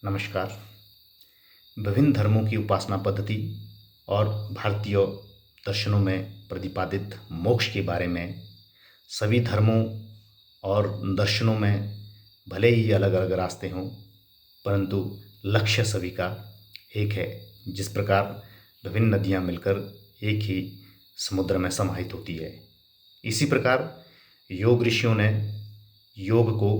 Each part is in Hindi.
नमस्कार। विभिन्न धर्मों की उपासना पद्धति और भारतीय दर्शनों में प्रतिपादित मोक्ष के बारे में सभी धर्मों और दर्शनों में भले ही अलग अलग रास्ते हों, परंतु लक्ष्य सभी का एक है। जिस प्रकार विभिन्न नदियां मिलकर एक ही समुद्र में समाहित होती है, इसी प्रकार योग ऋषियों ने योग को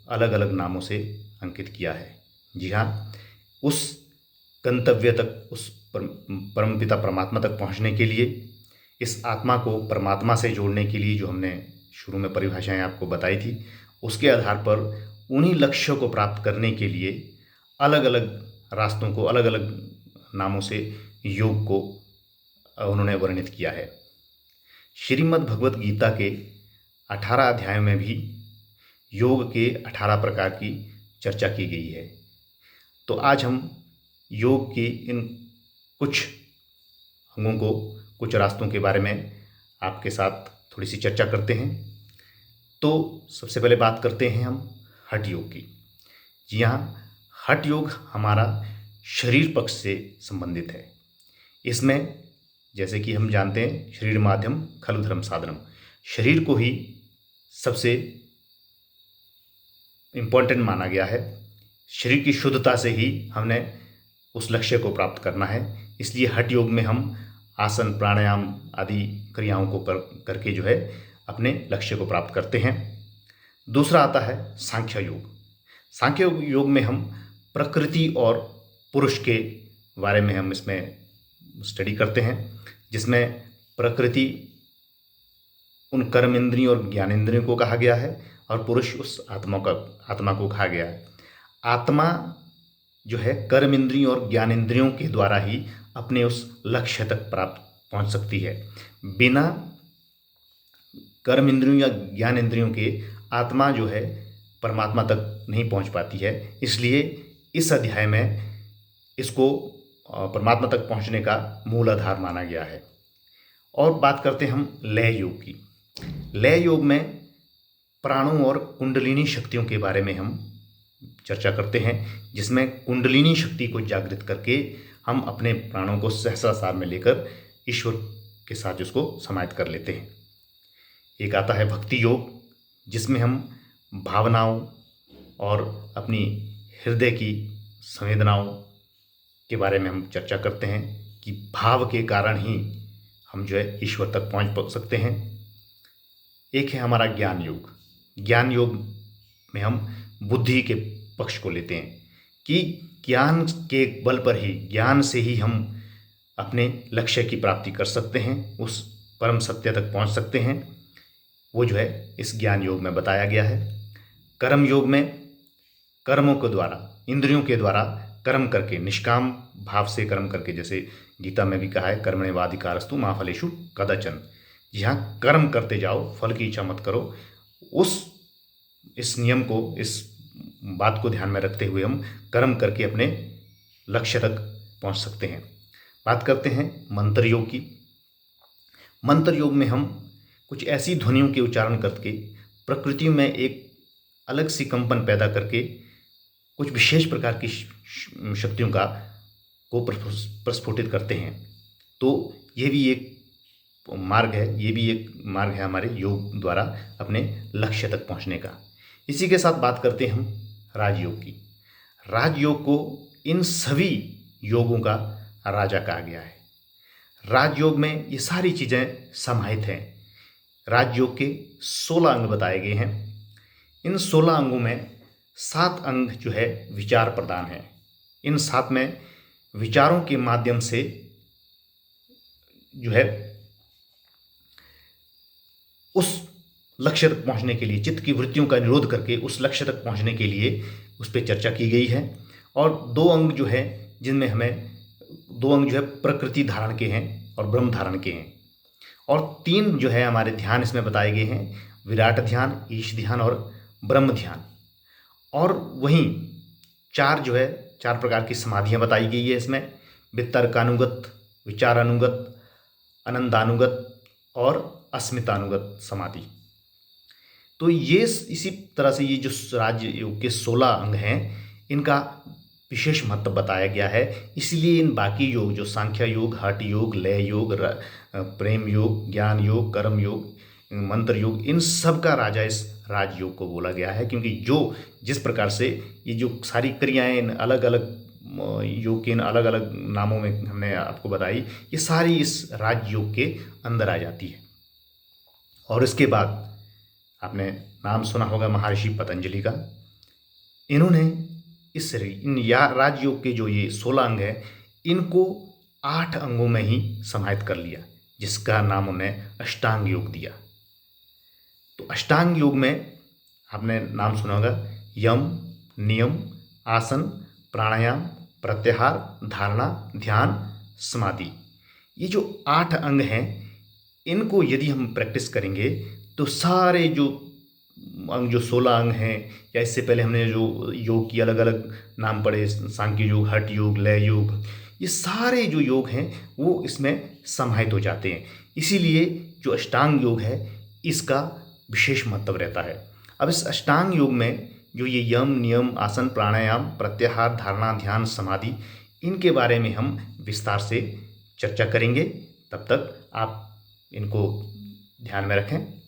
अलग अलग नामों से अंकित किया है। जी हाँ, उस गंतव्य तक, उस परमपिता परमात्मा तक पहुंचने के लिए, इस आत्मा को परमात्मा से जोड़ने के लिए जो हमने शुरू में परिभाषाएं आपको बताई थी, उसके आधार पर उन्हीं लक्ष्यों को प्राप्त करने के लिए अलग अलग रास्तों को अलग अलग नामों से योग को उन्होंने वर्णित किया है। श्रीमद् भगवत गीता के 18 अध्यायों में भी योग के 18 प्रकार की चर्चा की गई है। तो आज हम योग के इन कुछ अंगों को, कुछ रास्तों के बारे में आपके साथ थोड़ी सी चर्चा करते हैं। तो सबसे पहले बात करते हैं हम हठ योग की। जी हाँ, हठ योग हमारा शरीर पक्ष से संबंधित है। इसमें जैसे कि हम जानते हैं, शरीर माध्यम खलु धर्म साधनम, शरीर को ही सबसे इम्पोर्टेंट माना गया है। शरीर की शुद्धता से ही हमने उस लक्ष्य को प्राप्त करना है। इसलिए हठ योग में हम आसन, प्राणायाम आदि क्रियाओं को करके जो है अपने लक्ष्य को प्राप्त करते हैं। दूसरा आता है सांख्य योग। सांख्य योग में हम प्रकृति और पुरुष के बारे में हम इसमें स्टडी करते हैं, जिसमें प्रकृति उन कर्म इंद्रियों और ज्ञानेंद्रियों को कहा गया है और पुरुष उस आत्मा को कहा गया है। आत्मा जो है कर्म इंद्रियों और ज्ञान इंद्रियों के द्वारा ही अपने उस लक्ष्य तक पहुंच सकती है। बिना कर्म इंद्रियों या ज्ञान इंद्रियों के आत्मा जो है परमात्मा तक नहीं पहुंच पाती है। इसलिए इस अध्याय में इसको परमात्मा तक पहुंचने का मूल आधार माना गया है। और बात करते हैं हम लय योग की। लय योग में प्राणों और कुंडलिनी शक्तियों के बारे में हम चर्चा करते हैं, जिसमें कुंडलिनी शक्ति को जागृत करके हम अपने प्राणों को सहस्रार में लेकर ईश्वर के साथ उसको समाहित कर लेते हैं। एक आता है भक्ति योग, जिसमें हम भावनाओं और अपनी हृदय की संवेदनाओं के बारे में हम चर्चा करते हैं कि भाव के कारण ही हम जो है ईश्वर तक पहुंच सकते हैं। एक है हमारा ज्ञान योग। ज्ञान योग में हम बुद्धि के पक्ष को लेते हैं कि ज्ञान के बल पर ही, ज्ञान से ही हम अपने लक्ष्य की प्राप्ति कर सकते हैं, उस परम सत्य तक पहुंच सकते हैं। वो जो है इस ज्ञान योग में बताया गया है। कर्म योग में कर्मों के द्वारा, इंद्रियों के द्वारा कर्म करके, निष्काम भाव से कर्म करके, जैसे गीता में भी कहा है कर्मण्येवाधिकारस्तु मा फलेषु कदाचन। जी हाँ, कर्म करते जाओ, फल की इच्छा मत करो। इस नियम को, इस बात को ध्यान में रखते हुए हम कर्म करके अपने लक्ष्य तक पहुंच सकते हैं। बात करते हैं मंत्र योग की। मंत्र योग में हम कुछ ऐसी ध्वनियों के उच्चारण करके प्रकृति में एक अलग सी कंपन पैदा करके कुछ विशेष प्रकार की शक्तियों को प्रस्फुटित करते हैं। तो ये भी एक मार्ग है हमारे योग द्वारा अपने लक्ष्य तक पहुंचने का। इसी के साथ बात करते हैं हम राजयोग की। राजयोग को इन सभी योगों का राजा कहा गया है। राजयोग में ये सारी चीज़ें समाहित हैं। राजयोग के 16 अंग बताए गए हैं। इन 16 अंगों में 7 अंग जो है विचार प्रधान है। इन 7 में विचारों के माध्यम से जो है उस लक्ष्य तक पहुंचने के लिए, चित्त की वृत्तियों का निरोध करके उस लक्ष्य तक पहुंचने के लिए उस पर चर्चा की गई है। और 2 अंग जो है, जिनमें हमें 2 अंग जो है प्रकृति धारण के हैं और ब्रह्म धारण के हैं। और 3 जो है हमारे ध्यान इसमें बताए गए हैं, विराट ध्यान, ईश ध्यान और ब्रह्म ध्यान। और वहीं 4 प्रकार की समाधियाँ बताई गई है इसमें, वितर्कानुगत, विचारानुगत, आनंदानुगत और अस्मितानुगत समाधि। तो ये इसी तरह से ये जो राजयोग के 16 अंग हैं, इनका विशेष महत्व बताया गया है। इसलिए इन बाकी योग जो सांख्य योग, हठ योग, लय योग, प्रेम योग, ज्ञान योग, कर्म योग, मंत्र योग, इन सब का राजा इस राजयोग को बोला गया है। क्योंकि जो जिस प्रकार से ये जो सारी क्रियाएं अलग अलग योग के इन अलग अलग नामों में हमने आपको बताई, ये सारी इस राजयोग के अंदर आ जाती है। और इसके बाद आपने नाम सुना होगा महर्षि पतंजलि का। इन्होंने इन राजयोग के जो ये 16 अंग हैं, इनको 8 अंगों में ही समाहित कर लिया, जिसका नाम उन्हें अष्टांग योग दिया। तो अष्टांग योग में आपने नाम सुना होगा यम, नियम, आसन, प्राणायाम, प्रत्याहार, धारणा, ध्यान, समाधि। ये जो 8 अंग हैं, इनको यदि हम प्रैक्टिस करेंगे तो सारे जो अंग, जो 16 अंग हैं, या इससे पहले हमने जो योग की अलग अलग नाम पढ़े, सांख्य योग, हठ योग, लय योग, ये सारे जो योग हैं वो इसमें समाहित हो जाते हैं। इसीलिए जो अष्टांग योग है इसका विशेष महत्व रहता है। अब इस अष्टांग योग में जो ये यम, नियम, आसन, प्राणायाम, प्रत्याहार, धारणा, ध्यान, समाधि, इनके बारे में हम विस्तार से चर्चा करेंगे। तब तक आप इनको ध्यान में रखें।